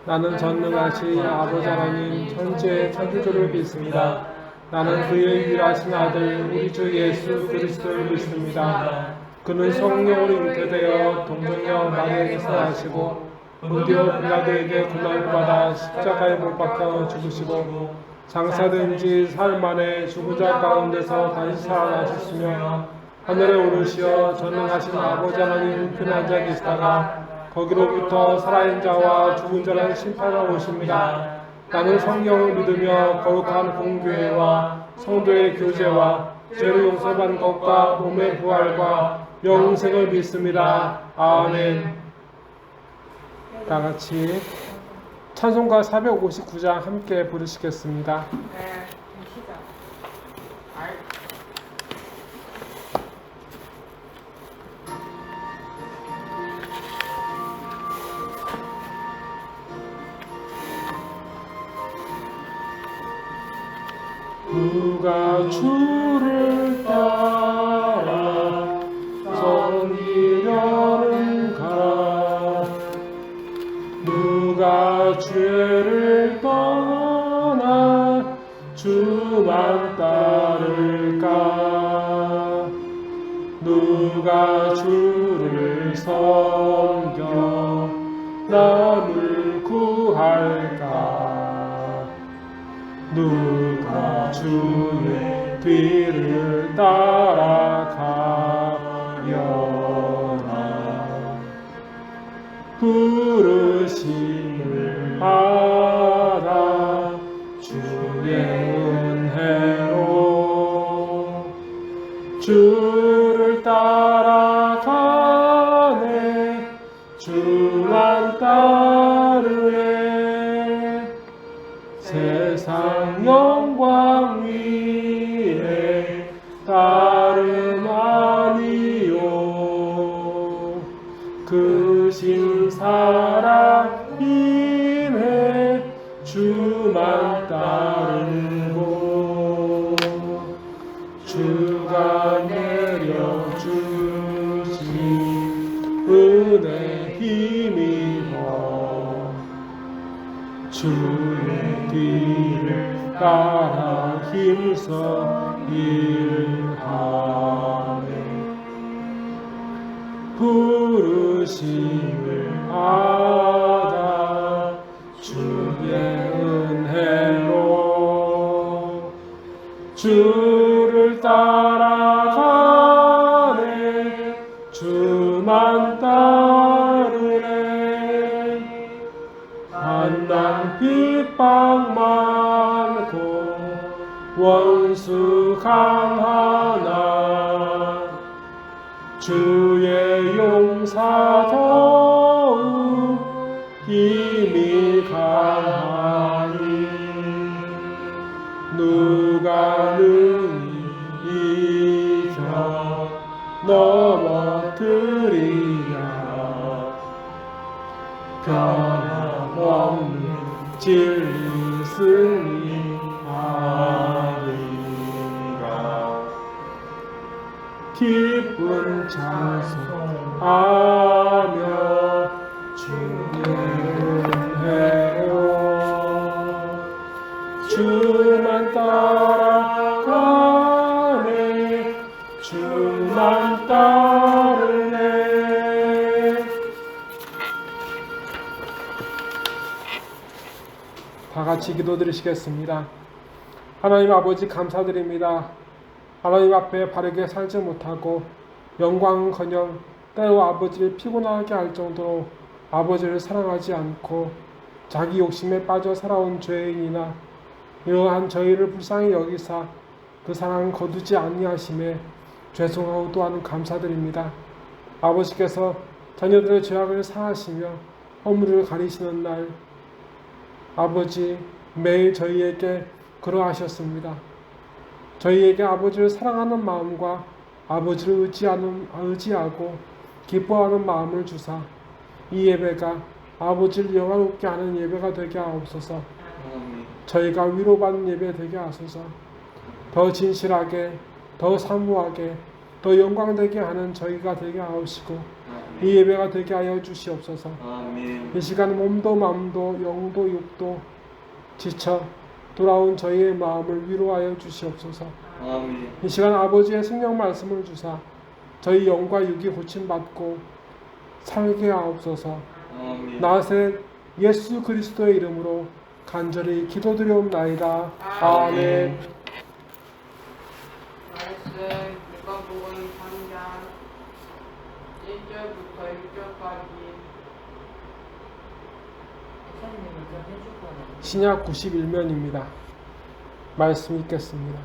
나는 전능하신 아버지 하나님 천지의 창조주를 믿습니다. 나는 그의 유일하신 아들 우리 주 예수 그리스도를 믿습니다. 그는 성령으로 잉태되어 동정녀 마리아에게서 나시고 본디오 빌라도에게 고난을 받아 십자가에 못 박혀 죽으시고 장사된 지 사흘 만에 죽은 자 가운데서 다시 살아나셨으며 하늘에 오르시어 전능하신 아버지 하나님 우편에 앉아 계시다가 거기로부터 살아있는 자와 죽은 자를 심판하러 오십니다. 나는 성령을 믿으며 거룩한 공교회와 성도의 교제와 죄를 용서받는 것과 몸의 부활과 영생을 믿습니다. 아멘. 다 같이 찬송가 459장 함께 부르시겠습니다. 네, 시작. 누가 주를 따라 섬기려는가? 누가 죄를 떠나 주만 따를까? 누가 주를 섬겨 남을 구할까? 누가 주의 뒤를 따라가려나? 부르심을 받아 주의 은혜로 주를 따라가네. 주만 따르네. 세상 영광 위에 다름 아니요. 그 신사랑이네. 주만 따르고 주가 내려주신 은혜 힘입어 주의 뒤를 따라 힘써 일하네. 부르심을 받아 주의 은혜로 주를 따라가네. 주만 따르네. 만난 핍박 많고 원수 강하나 주의 용사 더욱 힘이 강하니 누가 능히 이겨 넘어뜨리랴? 변함없는 진리 승리하리라. 기쁜 찬송하며 주의 은혜로 주만 따라가네. 주만 따르네. 다 같이 기도드리시겠습니다. 하나님 아버지 감사드립니다. 하나님 앞에 바르게 살지 못하고 영광은커녕 때로 아버지를 피곤하게 할 정도로 아버지를 사랑하지 않고 자기 욕심에 빠져 살아온 죄인이나 이러한 저희를 불쌍히 여기사 그 사랑을 거두지 아니하심에 죄송하고 또한 감사드립니다. 아버지께서 자녀들의 죄악을 사하시며 허물을 가리시는 날 아버지 매일 저희에게 그러하셨습니다. 저희에게 아버지를 사랑하는 마음과 아버지를 의지하고 기뻐하는 마음을 주사 이 예배가 아버지를 영화롭게 하는 예배가 되게 하옵소서. 저희가 위로받는 예배 되게 하소서. 더 진실하게, 더 사무하게, 더 영광되게 하는 저희가 되게 하옵시고 이 예배가 되게 하여 주시옵소서. 아멘. 이 시간 몸도 마음도 영도 육도 지쳐 돌아온 저희의 마음을 위로하여 주시옵소서. 아멘. 이 시간 아버지의 성령 말씀을 주사 저희 영과 육이 고침받고 살게 하옵소서. 아멘. 나세 예수 그리스도의 이름으로 간절히 기도드리옵나이다. 아멘. 말씀 누가복음 3장 1절부터 6절까지. 신약 91면입니다. 말씀 읽겠습니다.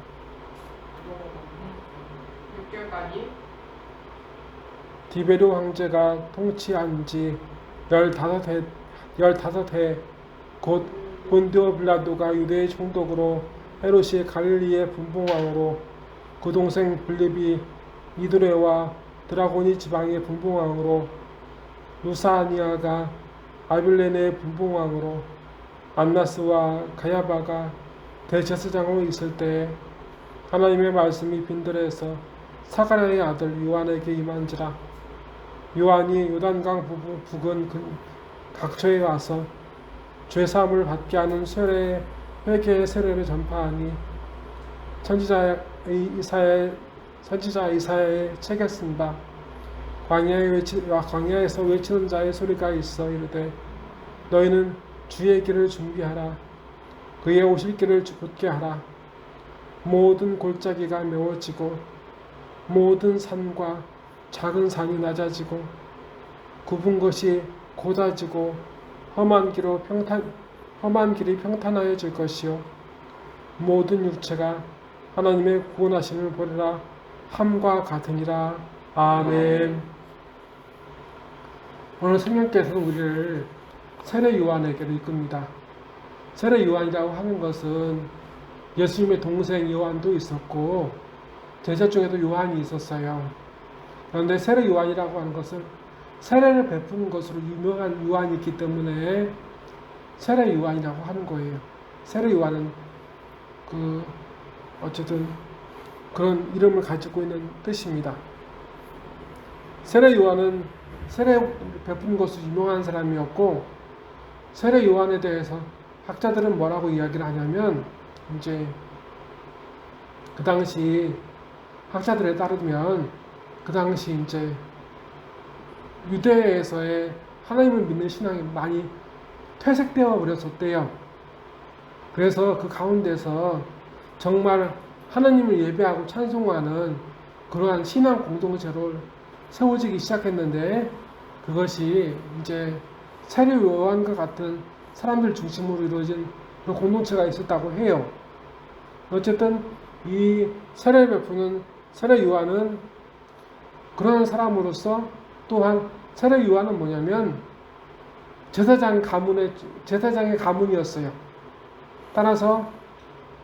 6절까지. 디베르 황제가 통치한 지 15해 곧 본디오 빌라도가 유대의 총독으로 헤롯이 갈릴리의 분봉왕으로 그 동생 빌립이 이두레와 드라고니 지방의 분봉왕으로 루사니아가 아빌레네의 분봉왕으로 안나스와 가야바가 대제사장으로 있을 때에 하나님의 말씀이 빈들에서 사가랴의 아들 요한에게 임한지라. 요한이 요단강 북은 각처에 와서 죄사함을 받게 하는 회개의 세례를 전파하니 선지자 이사야의 책에 쓴다. 광야에서 외치는 자의 소리가 있어 이르되 너희는 주의 길을 준비하라. 그의 오실 길을 곧게 하라. 모든 골짜기가 메워지고 모든 산과 작은 산이 낮아지고 굽은 것이 곧아지고 험한 길이 평탄하여질 것이요 모든 육체가 하나님의 구원하심을 보리라 함과 같으니라. 아멘. 오늘 성령께서는 우리를 세례 요한에게로 이끕니다. 세례 요한이라고 하는 것은 예수님의 동생 요한도 있었고 제자 중에도 요한이 있었어요. 그런데 세례 요한이라고 하는 것은 세례를 베푸는 것으로 유명한 요한이 있기 때문에 세례 요한이라고 하는 거예요. 세례 요한은 어쨌든 그런 이름을 가지고 있는 뜻입니다. 세례 요한은 세례 베푸는 것으로 유명한 사람이었고 세례 요한에 대해서 학자들은 뭐라고 이야기를 하냐면 이제 그 당시 학자들에 따르면 그 당시 이제 유대에서의 하나님을 믿는 신앙이 많이 퇴색되어 버렸었대요. 그래서 그 가운데서 정말 하나님을 예배하고 찬송하는 그러한 신앙 공동체를 세워지기 시작했는데 그것이 이제 세례 요한과 같은 사람들 중심으로 이루어진 그런 공동체가 있었다고 해요. 어쨌든 이 세례 베푸는 세례 요한은 그런 사람으로서 또한 세례 요한은 뭐냐면 제사장의 가문이었어요. 따라서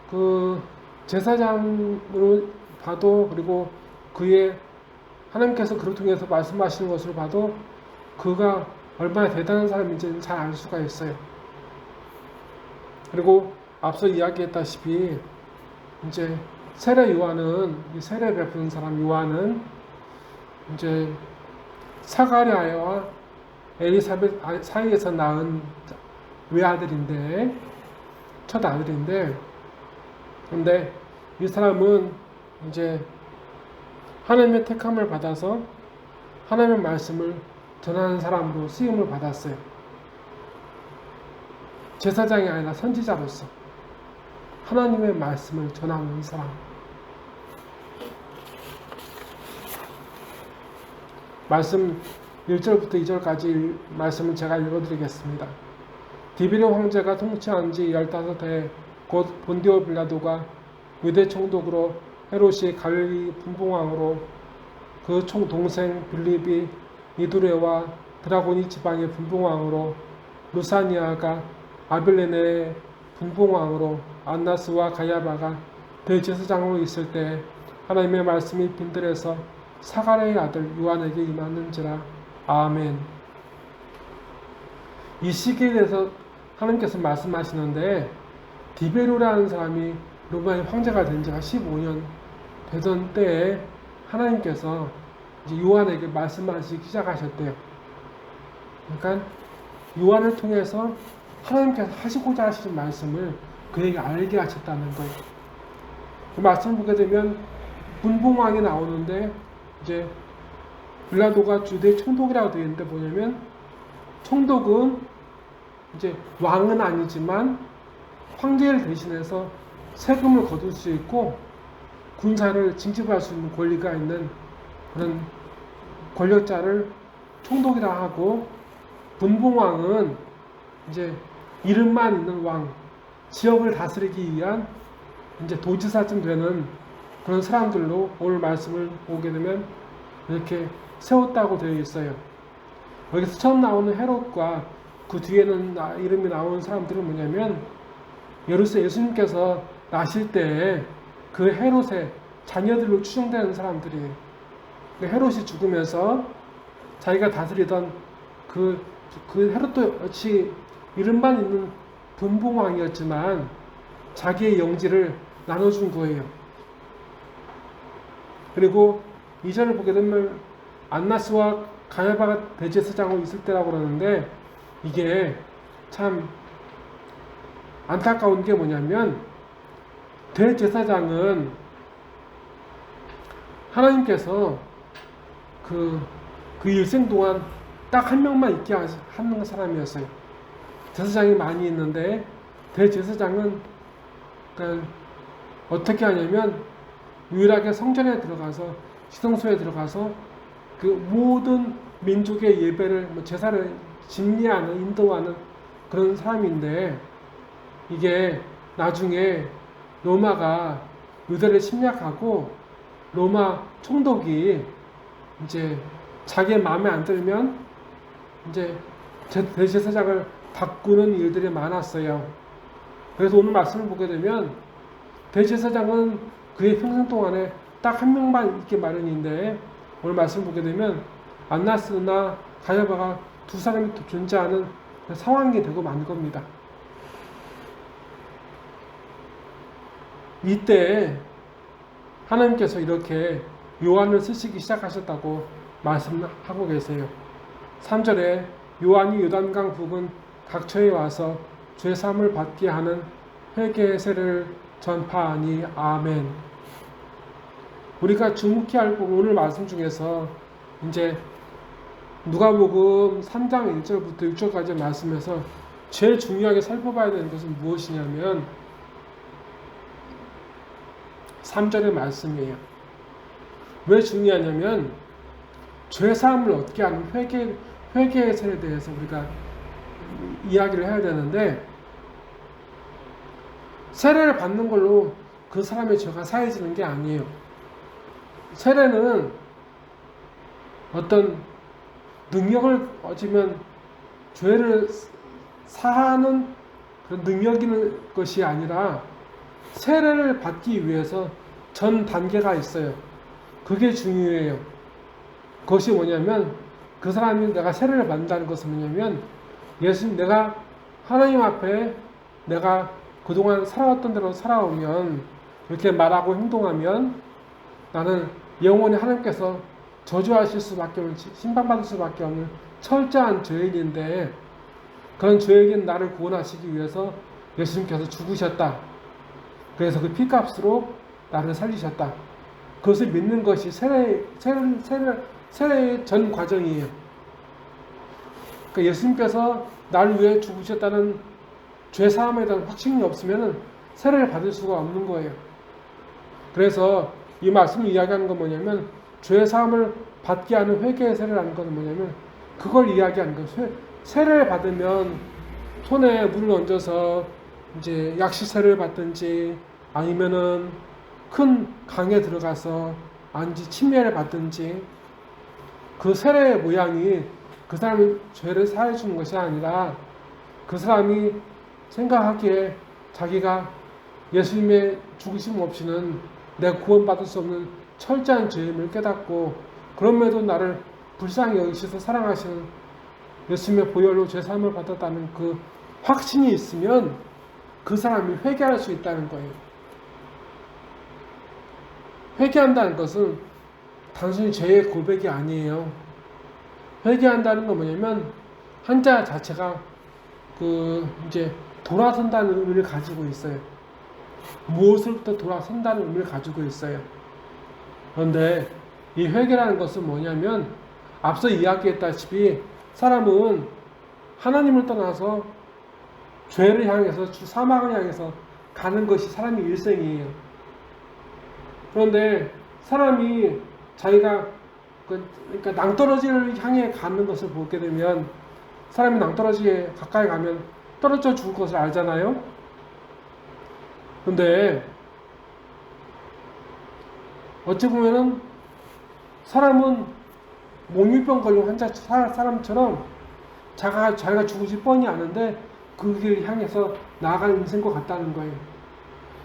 그 제사장으로 봐도 그리고 그의 하나님께서 그를 통해서 말씀하시는 것으로 봐도 그가 얼마나 대단한 사람인지는 잘 알 수가 있어요. 그리고 앞서 이야기했다시피 이제 세례 요한은 이 세례 베푸는 사람 요한은 이제 사가랴와 엘리사벳 사이에서 낳은 외아들인데 첫 아들인데 근데 이 사람은 이제 하나님의 택함을 받아서 하나님의 말씀을 전하는 사람으로 쓰임을 받았어요. 제사장이 아니라 선지자로서 하나님의 말씀을 전하는 사람. 말씀 1절부터 2절까지 말씀을 제가 읽어드리겠습니다. 디베르 황제가 통치한 지 15해 곧 본디오 빌라도가 유대 총독으로 헤롯이 갈릴리 분봉왕으로 그 총 동생 빌립이 이두레와 드라고니 지방의 분봉왕으로 루사니아가 아빌레네의 분봉왕으로 안나스와 가야바가 대제사장으로 있을 때 하나님의 말씀이 빈들에서 사가랴의 아들 요한에게 임하는지라. 아멘. 이 시기에 대해서 하나님께서 말씀하시는데 디베르라는 사람이 로마의 황제가 된 지가 15년 되던 때에 하나님께서 이제 요한에게 말씀하시기 시작하셨대요. 그러니까 요한을 통해서 하나님께서 하시고자 하시는 말씀을 그에게 알게 하셨다는 거예요. 그 말씀을 보게 되면 분봉왕이 나오는데 이제 빌라도가 주대 총독이라고 되어 있는데 뭐냐면 총독은 이제 왕은 아니지만 황제를 대신해서 세금을 거둘 수 있고 군사를 징집할 수 있는 권리가 있는 그런 권력자를 총독이라 하고 분봉왕은 이제 이름만 있는 왕, 지역을 다스리기 위한 이제 도지사쯤 되는 그런 사람들로 오늘 말씀을 보게 되면 이렇게 세웠다고 되어 있어요. 여기서 처음 나오는 헤롯과 그 뒤에는 이름이 나오는 사람들은 뭐냐면 예수님께서 나실 때 그 헤롯의 자녀들로 추정되는 사람들이에요. 헤롯이 죽으면서 자기가 다스리던 그 헤롯도 역시 이름만 있는 분봉왕이었지만 자기의 영지를 나눠준 거예요. 그리고 이전을 보게 되면 안나스와 가야바가 대제사장으로 있을 때라고 그러는데 이게 참 안타까운 게 뭐냐면 대제사장은 하나님께서 그 일생 동안 딱 한 명만 있게 하는 사람이었어요. 제사장이 많이 있는데 대제사장은 그러니까 어떻게 하냐면 유일하게 성전에 들어가서 시성소에 들어가서 그 모든 민족의 예배를 제사를 집례하는 인도하는 그런 사람인데 이게 나중에 로마가 유대를 침략하고 로마 총독이 이제 자기의 마음에 안 들면 이제 대제사장을 바꾸는 일들이 많았어요. 그래서 오늘 말씀을 보게 되면 대제사장은 그의 평생 동안에 딱 한 명만 있기 마련인데 오늘 말씀을 보게 되면 안나스나 가야바가 두 사람이 존재하는 상황이 되고 만 겁니다. 이때 하나님께서 이렇게 요한을 쓰시기 시작하셨다고 말씀하고 계세요. 3절에 요한이 요단강 부근 각처에 와서 죄사함을 받게 하는 회개의 세를 전파하니 아멘. 우리가 주목해야 할 오늘 말씀 중에서 이제 누가복음 3장 1절부터 6절까지 말씀에서 제일 중요하게 살펴봐야 되는 것은 무엇이냐면 3절의 말씀이에요. 왜 중요하냐면 죄사함을 얻게 하는 회개의 세에 대해서 우리가 이야기를 해야 되는데 세례를 받는 걸로 그 사람의 죄가 사해지는 게 아니에요. 세례는 어떤 능력을 얻으면 죄를 사하는 그런 능력인 것이 아니라 세례를 받기 위해서 전 단계가 있어요. 그게 중요해요. 그것이 뭐냐면 그 사람이 내가 세례를 받는다는 것은 뭐냐면 예수님 내가 하나님 앞에 내가 그동안 살아왔던 대로 살아오면 이렇게 말하고 행동하면 나는 영원히 하나님께서 저주하실 수밖에 없는 심판받을 수밖에 없는 철저한 죄인인데 그런 죄인 나를 구원하시기 위해서 예수님께서 죽으셨다. 그래서 그 피값으로 나를 살리셨다. 그것을 믿는 것이 세례의 전 과정이에요. 그러니까 예수님께서 나를 위해 죽으셨다는 죄사함에 대한 확신이 없으면 세례를 받을 수가 없는 거예요. 그래서 이 말씀을 이야기하는 건 뭐냐면 죄사함을 받게 하는 회개의 세례라는 건 뭐냐면 그걸 이야기하는 거예요. 세례를 받으면 손에 물을 얹어서 이제 약시세를 받든지 아니면은 큰 강에 들어가서 안지 침례를 받든지 그 세례의 모양이 그 사람이 죄를 사해 주는 것이 아니라 그 사람이 생각하기에 자기가 예수님의 죽으심 없이는 내가 구원받을 수 없는 철저한 죄임을 깨닫고 그럼에도 나를 불쌍히 여기셔서 사랑하시는 예수님의 보혈로 죄사함을 받았다는 그 확신이 있으면 그 사람이 회개할 수 있다는 거예요. 회개한다는 것은 단순히 죄의 고백이 아니에요. 회개한다는 건 뭐냐면 한자 자체가 이제 돌아선다는 의미를 가지고 있어요. 무엇으로부터 돌아선다는 의미를 가지고 있어요. 그런데 이 회개라는 것은 뭐냐면 앞서 이야기했다시피 사람은 하나님을 떠나서 죄를 향해서 사망을 향해서 가는 것이 사람의 일생이에요. 그런데 사람이 자기가 그러니까 낭떠러지를 향해 가는 것을 보게 되면 사람이 낭떠러지에 가까이 가면 떨어져 죽을 것을 알잖아요. 근데 어찌 보면은 사람은 몽유병 걸린 환자 사람처럼 자기가 죽을지 뻔히 아는데 그 길을 향해서 나아가는 인생과 같다는 거예요.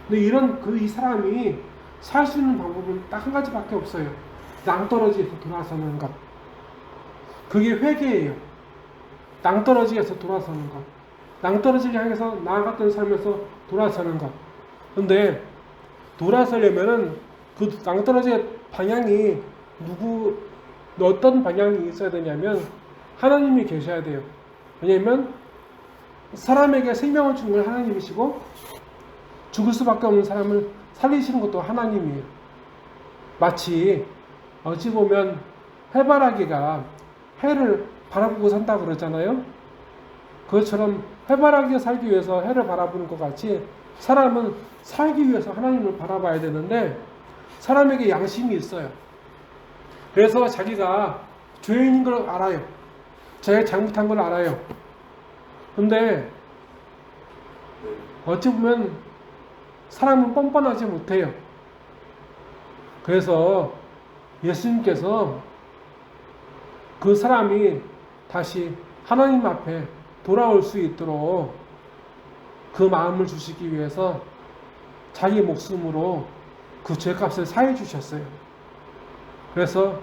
근데 이 사람이 살 수 있는 방법은 딱 한 가지밖에 없어요. 낭떠러지에서 돌아서는 것. 그게 회개예요. 낭떠러지에서 돌아서는 것. 낭떠러지를 향해서 나아갔던 삶에서 돌아서는 것. 근데 돌아서려면은 그 낭떠러지의 방향이 어떤 방향이 있어야 되냐면 하나님이 계셔야 돼요. 왜냐면 사람에게 생명을 주는 건 하나님이시고 죽을 수밖에 없는 사람을 살리시는 것도 하나님이에요. 마치 어찌 보면 해바라기가 해를 바라보고 산다 그러잖아요. 그것처럼 해바라기가 살기 위해서 해를 바라보는 것 같이 사람은 살기 위해서 하나님을 바라봐야 되는데 사람에게 양심이 있어요. 그래서 자기가 죄인인 걸 알아요. 자기가 잘못한 걸 알아요. 근데 어찌 보면 사람은 뻔뻔하지 못해요. 그래서 예수님께서 그 사람이 다시 하나님 앞에 돌아올 수 있도록 그 마음을 주시기 위해서 자기 목숨으로 그 죄값을 사해 주셨어요. 그래서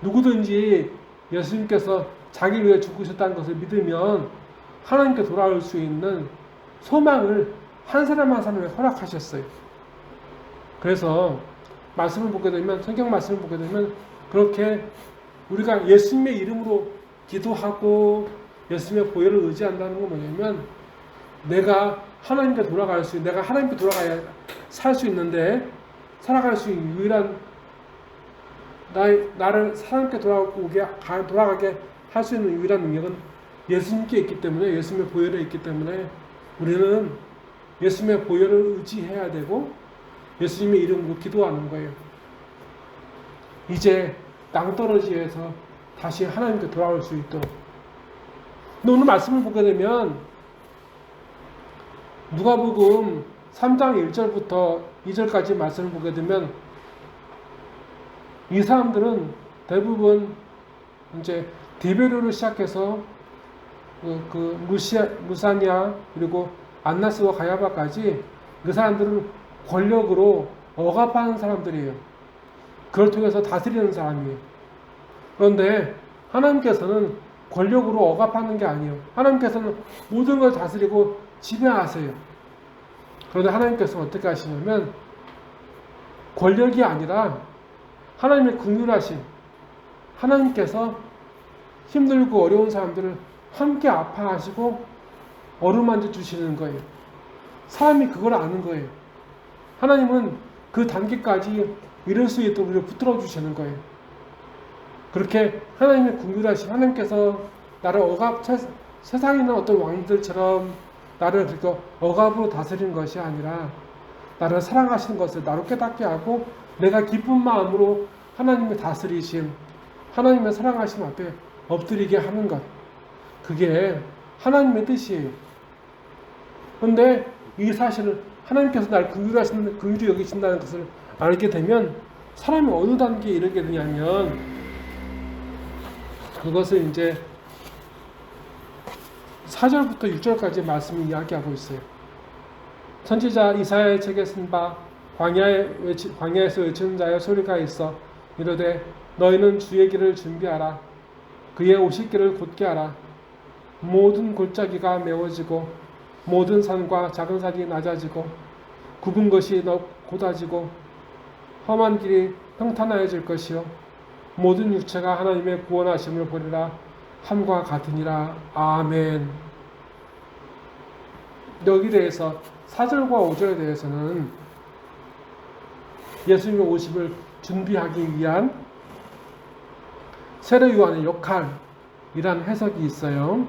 누구든지 예수님께서 자기를 위해 죽으셨다는 것을 믿으면 하나님께 돌아올 수 있는 소망을 한 사람 한 사람에 허락하셨어요. 그래서 말씀을 보게 되면, 성경 말씀을 보게 되면 그렇게 우리가 예수님의 이름으로 기도하고 예수님의 보혈을 의지한다는 건 뭐냐면 내가 하나님께 돌아갈 수 있는, 내가 하나님께 돌아가야 살 수 있는데 살아갈 수 있는 유일한 나를 하나님께 돌아가게 할 수 있는 유일한 능력은 예수님께 있기 때문에, 예수님의 보혈에 있기 때문에 우리는 예수님의 보혈을 의지해야 되고 예수님의 이름으로 기도하는 거예요. 이제 낭떠러지에서 다시 하나님께 돌아올 수 있도록. 근데 오늘 말씀을 보게 되면 누가복음 3장 1절부터 2절까지 말씀을 보게 되면 이 사람들은 대부분 이제 디베르를 시작해서 루사니아 그리고 안나스와 가야바까지 그 사람들은 권력으로 억압하는 사람들이에요. 그걸 통해서 다스리는 사람이에요. 그런데 하나님께서는 권력으로 억압하는 게 아니에요. 하나님께서는 모든 걸 다스리고 지배하세요. 그런데 하나님께서는 어떻게 하시냐면 권력이 아니라 하나님의 긍휼하심, 하나님께서 힘들고 어려운 사람들을 함께 아파하시고 어루만져 주시는 거예요. 사람이 그걸 아는 거예요. 하나님은 그 단계까지 이룰 수 있도록 우리를 붙들어 주시는 거예요. 그렇게 하나님의 긍휼하심, 하나님께서 나를 세상에 있는 어떤 왕들처럼 나를 억압으로 다스리는 것이 아니라 나를 사랑하시는 것을 나로 깨닫게 하고 내가 기쁜 마음으로 하나님의 다스리심, 하나님의 사랑하심 앞에 엎드리게 하는 것. 그게 하나님의 뜻이에요. 그런데 이 사실을 하나님께서 나를 긍휼히 여기신다는 것을 알게 되면 사람이 어느 단계에 이르게 되냐면 그것을 이제 4절부터 6절까지 말씀이 이야기하고 있어요. 선지자 이사야의 책에 쓴 바 광야에서 외치는 자의 소리가 있어 이르되 너희는 주의 길을 준비하라. 그의 오실 길을 곧게 하라. 모든 골짜기가 메워지고 모든 산과 작은 산이 낮아지고 굽은 것이 곧아지고 험한 길이 평탄하여질 것이요 모든 육체가 하나님의 구원하심을 보리라. 함과 같으니라. 아멘. 여기 대해서 4절과 5절에 대해서는 예수님의 오심을 준비하기 위한 세례 요한의 역할이라는 해석이 있어요.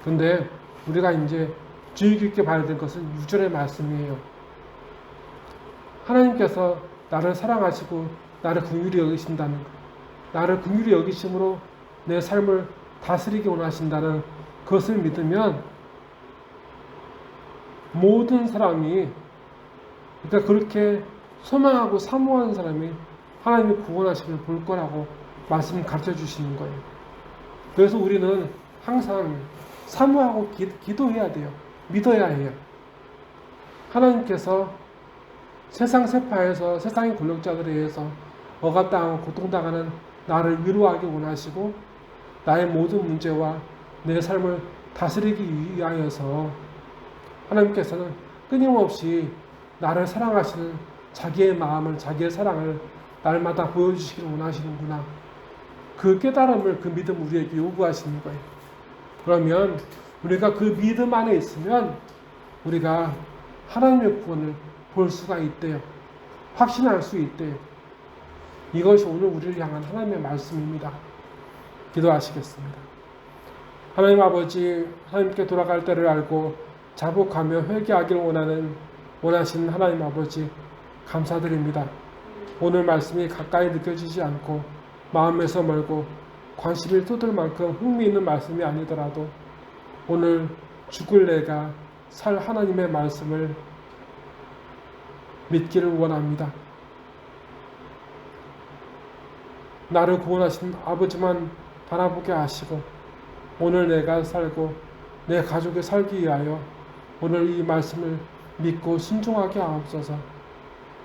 근데 우리가 이제 주의 깊게 봐야 될 것은 6절의 말씀이에요. 하나님께서 나를 사랑하시고 나를 긍휼히 여기신다는 것, 나를 긍휼히 여기심으로 내 삶을 다스리기 원하신다는 그것을 믿으면 모든 사람이, 그러니까 그렇게 소망하고 사모하는 사람이 하나님의 구원하심을 볼 거라고 말씀을 가르쳐 주시는 거예요. 그래서 우리는 항상 사모하고 기도해야 돼요. 믿어야 해요. 하나님께서 세상 세파에서 세상의 권력자들에 의해서 억압당하고 고통당하는 나를 위로하기 원하시고 나의 모든 문제와 내 삶을 다스리기 위하여서 하나님께서는 끊임없이 나를 사랑하시는 자기의 마음을, 자기의 사랑을 날마다 보여주시길 원하시는구나. 그 깨달음을, 그 믿음을 우리에게 요구하시는 거예요. 그러면 우리가 그 믿음 안에 있으면 우리가 하나님의 구원을 볼 수가 있대요. 확신할 수 있대요. 이것이 오늘 우리를 향한 하나님의 말씀입니다. 기도하시겠습니다. 하나님 아버지, 하나님께 돌아갈 때를 알고 자복하며 회개하기를 원하시는 하나님 아버지, 감사드립니다. 오늘 말씀이 가까이 느껴지지 않고 마음에서 멀고 관심이 쏟을 만큼 흥미있는 말씀이 아니더라도 오늘 죽을 내가 살 하나님의 말씀을 믿기를 원합니다. 나를 구원하신 아버지만 바라보게 하시고 오늘 내가 살고 내 가족이 살기 위하여 오늘 이 말씀을 믿고 순종하게 하옵소서.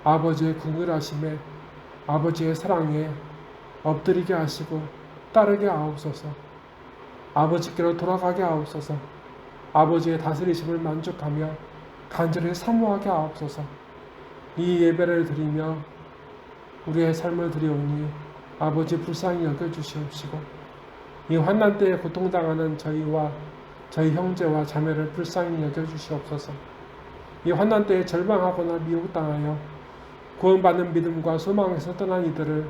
아버지의 긍휼하심에 아버지의 사랑에 엎드리게 하시고 따르게 하옵소서. 아버지께로 돌아가게 하옵소서. 아버지의 다스리심을 만족하며 간절히 사모하게 하옵소서. 이 예배를 드리며 우리의 삶을 드리오니 아버지 불쌍히 여겨주시옵시고 이 환난 때에 고통당하는 저희와 저희 형제와 자매를 불쌍히 여겨주시옵소서. 이 환난 때에 절망하거나 미혹당하여 구원받는 믿음과 소망에서 떠난 이들을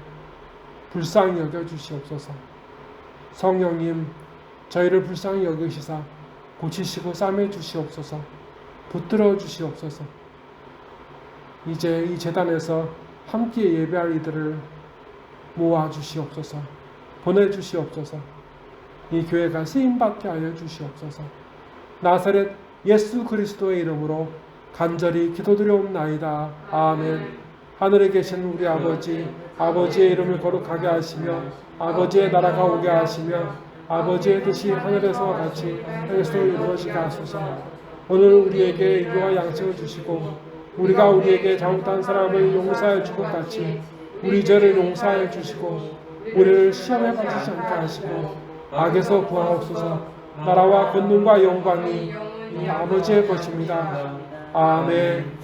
불쌍히 여겨주시옵소서. 성령님, 저희를 불쌍히 여기시사 고치시고 싸매 주시옵소서. 붙들어 주시옵소서. 이제 이 제단에서 함께 예배할 이들을 모아 주시옵소서. 보내 주시옵소서. 이 교회가 쓰임받게 하여 주시옵소서. 나사렛 예수 그리스도의 이름으로 간절히 기도드려옵나이다. 아멘. 하늘에 계신 우리 아버지, 아버지의 이름을 거룩하게 하시며 아버지의 나라가 오게 하시며 아버지의 뜻이 하늘에서와 같이 땅에서도 이루어지게 하소서. 오늘 우리에게 일용할 양식을 주시고 우리가 우리에게 잘못한 사람을 용서하여 줄 것 같이 우리 죄를 용서하여 주시고 우리를 시험에 빠지지 않게 하시고 악에서 구하옵소서. 나라와 권능과 영광이 이 아버지의 것입니다. 아멘.